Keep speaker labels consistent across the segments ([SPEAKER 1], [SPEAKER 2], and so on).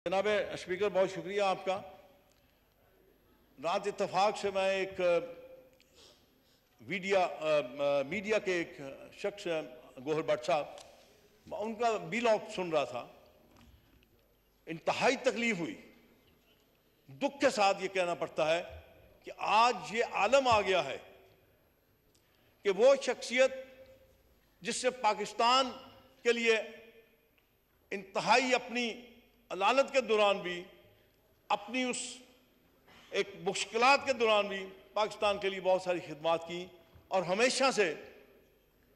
[SPEAKER 1] जनाब स्पीकर, बहुत शुक्रिया आपका। रात इत्तफाक से मैं एक मीडिया के एक शख्स गोहर भट्ट साहब, उनका वीलॉग सुन रहा था। इंतहाई तकलीफ हुई, दुख के साथ ये कहना पड़ता है कि आज ये आलम आ गया है कि वो शख्सियत जिससे पाकिस्तान के लिए इंतहाई अपनी अदालत के दौरान भी, अपनी उस एक मुश्किलात के दौरान भी पाकिस्तान के लिए बहुत सारी खिदमात की और हमेशा से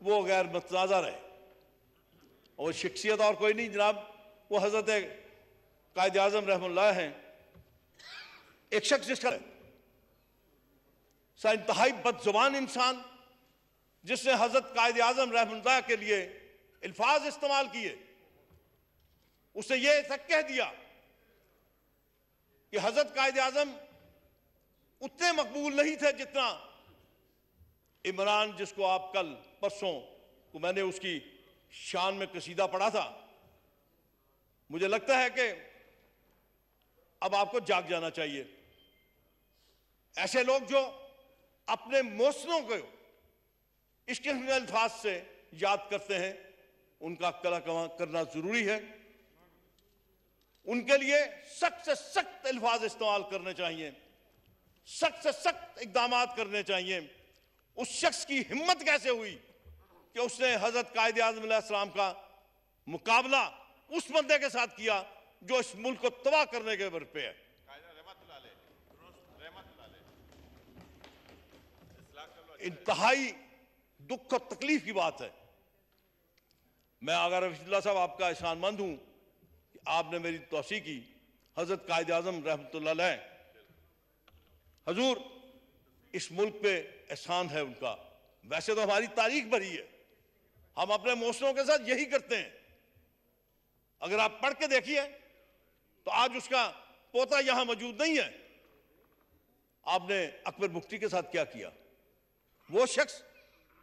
[SPEAKER 1] वो गैर मतनाज़ा रहे। और शख्सियत और कोई नहीं जनाब, वो हज़रत कायद आज़म रहमतुल्लाह हैं। एक शख्स जिसका इंतहाई बदज़ुबान इंसान, जिसने हज़रत कायद आज़म रहमतुल्लाह के लिए अल्फाज इस्तेमाल किए, उसे यह तक कह दिया कि हजरत कायद आजम उतने मकबूल नहीं थे जितना इमरान, जिसको आप कल परसों को मैंने उसकी शान में कसीदा पढ़ा था। मुझे लगता है कि अब आपको जाग जाना चाहिए। ऐसे लोग जो अपने मौसलों को इस किस्म के अल्फाज से याद करते हैं, उनका कला करना जरूरी है। उनके लिए सख्त से सख्त अल्फाज इस्तेमाल करने चाहिए, सख्त से सख्त इकदाम करने चाहिए। उस शख्स की हिम्मत कैसे हुई कि उसने हजरत कायद आज़म अलैहिस्सलाम का मुकाबला उस बंदे के साथ किया जो इस मुल्क को तबाह करने के बर पे है। इंतहाई दुख और तकलीफ की बात है। मैं अगर रफीजुल्लाह साहब आपका एहसानमंद हूं, आपने मेरी तौसीह की। हजरत कायद आज़म रहमतुल्लाह अलैह, हजूर इस मुल्क पे एहसान है उनका। वैसे तो हमारी तारीख भरी है, हम अपने मौसलों के साथ यही करते हैं। अगर आप पढ़ के देखिए तो आज उसका पोता यहां मौजूद नहीं है। आपने अकबर मुफ्ती के साथ क्या किया? वो शख्स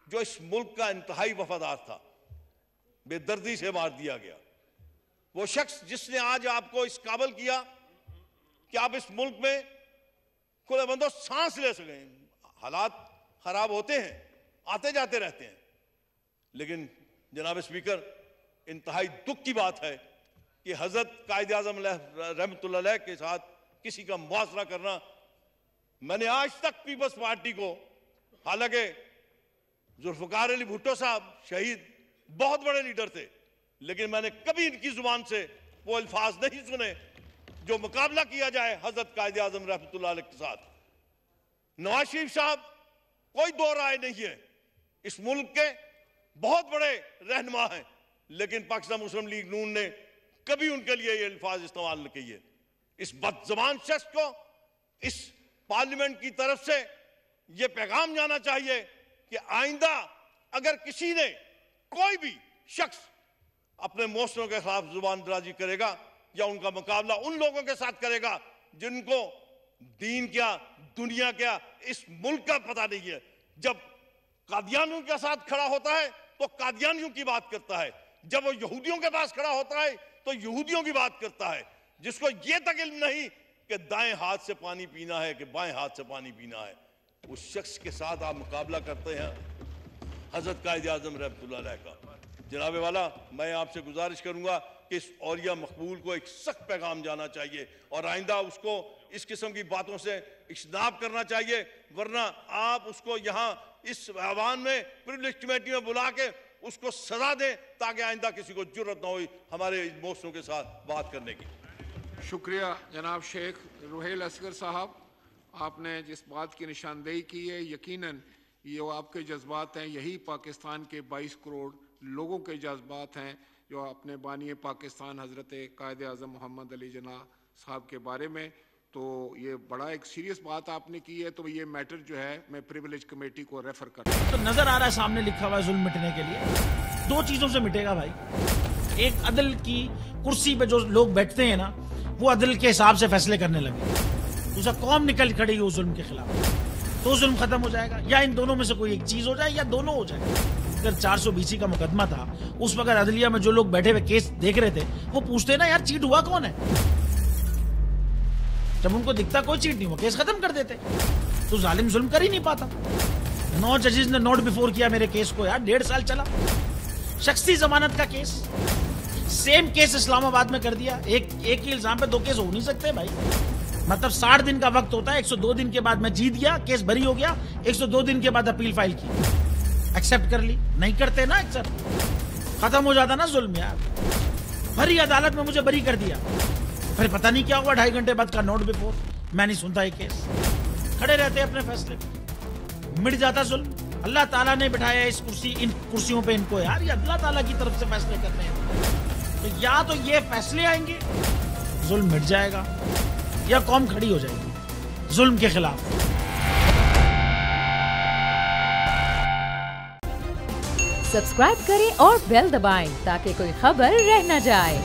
[SPEAKER 1] जो इस मुल्क का इंतहाई वफादार था, बेदर्दी से मार दिया गया। वो शख्स जिसने आज आपको इस काबिल किया कि आप इस मुल्क में खुले बंदो सांस ले सकें। हालात खराब होते हैं, आते जाते रहते हैं, लेकिन जनाब स्पीकर, इंतहाई दुख की बात है कि हजरत कायद आज़म रहमतुल्लाह अलैह के साथ किसी का मुआसरा करना। मैंने आज तक पीपल्स पार्टी को, हालांकि जुल्फ़िकार अली भुट्टो साहब शहीद बहुत बड़े लीडर थे, लेकिन मैंने कभी इनकी जुबान से वो अल्फाज नहीं सुने जो मुकाबला किया जाए हजरत कायद आज़म रहमतुल्लाह अलैह के साथ। नवाज शरीफ साहब, कोई दो राय नहीं है, इस मुल्क के बहुत बड़े रहनुमा हैं, लेकिन पाकिस्तान मुस्लिम लीग नून ने कभी उनके लिए ये अल्फाज इस्तेमाल न किए। इस बदज़ुबान शख्स को इस पार्लियामेंट की तरफ से ये पैगाम जाना चाहिए कि आइंदा अगर किसी ने, कोई भी शख्स अपने मौसलों के खिलाफ जुबान दराजी करेगा या उनका मुकाबला उन लोगों के साथ करेगा जिनको दीन क्या, दुनिया क्या, इस मुल्क का पता नहीं है। जब कादियानियों के साथ खड़ा होता है तो कादियानियों की बात करता है, जब वो यहूदियों के पास खड़ा होता है तो यहूदियों की बात करता है। जिसको ये तक इल्म नहीं कि दाएं हाथ से पानी पीना है कि बाएं हाथ से पानी पीना है, उस शख्स के साथ आप मुकाबला करते हैं हजरत कायद आज़म रहमतुल्लाह अलैह का। जनाबे वाला, मैं आपसे गुजारिश करूंगा कि इस औलिया मकबूल को एक सख्त पैगाम जाना चाहिए और आइंदा उसको इस किस्म की बातों से इज्तनाब करना चाहिए, वरना आप उसको यहाँ इस ऐवान में प्रिविलेज कमेटी में बुला के उसको सजा दें ताकि आइंदा किसी को जुर्रत ना हो हमारे मौसलों के साथ बात करने की।
[SPEAKER 2] शुक्रिया जनाब शेख रुहेल असगर साहब, आपने जिस बात की निशानदेही की है, यकीनन ये आपके जज्बात हैं, यही पाकिस्तान के 22 करोड़ लोगों के जज्बात हैं जो अपने बानी पाकिस्तान हज़रत कायद आज़म मोहम्मद अली जिन्ना साहब के बारे में। तो ये बड़ा एक सीरियस बात आपने की है, तो ये मैटर जो है मैं प्रिविलेज कमेटी को रेफर करता हूँ।
[SPEAKER 3] तो नजर आ रहा है सामने लिखा हुआ है जुल्म मिटने के लिए दो चीजों से मिटेगा भाई। एक, अदल की कुर्सी पे जो लोग बैठते हैं ना, वो अदल के हिसाब से फैसले करने लगे। दूसरा, कौम निकल खड़ेगी उस जुल्म के खिलाफ, तो जुल्म खत्म हो जाएगा। या इन दोनों में से कोई एक चीज हो जाए या दोनों हो जाए। अगर 420 का मुकदमा था, उस वक्त अदलिया में जो लोग बैठे हुए केस देख रहे थे, वो पूछते ना यार चीट हुआ कौन है। जब उनको दिखता कोई चीट नहीं, वो केस खत्म कर देते। तो जालिम जुल्म कर ही नहीं पाता। 9 जजेस ने नोट बिफोर किया मेरे केस को यार, 1.5 साल चला। शख्सी जमानत का केस, सेम केस इस्लामाबाद में कर दिया। एक ही इल्जाम पे 2 केस हो नहीं सकते भाई। मतलब 60 दिन का वक्त होता है, 102 दिन के बाद मैं जीत गया, केस बरी हो गया, 102 दिन के बाद अपील फाइल की, एक्सेप्ट कर ली। नहीं करते ना एक्सेप्ट, खत्म हो जाता ना जुल्म यार। भरी अदालत में मुझे बरी कर दिया, फिर पता नहीं क्या हुआ, 2.5 घंटे बाद का नोट बिफोर। मैं नहीं सुनता ये केस, खड़े रहते अपने फैसले पे, मिट जाता जुल्म। अल्लाह ताला ने बिठाया इन कुर्सियों पे इनको यार, ये अल्लाह ताला की तरफ से फैसले करने हैं। तो या तो ये फैसले आएंगे, जुल्म मिट जाएगा, या कौम खड़ी हो जाएगी जुल्म के खिलाफ।
[SPEAKER 4] सब्सक्राइब करें और बेल दबाएं ताकि कोई खबर रह न जाए।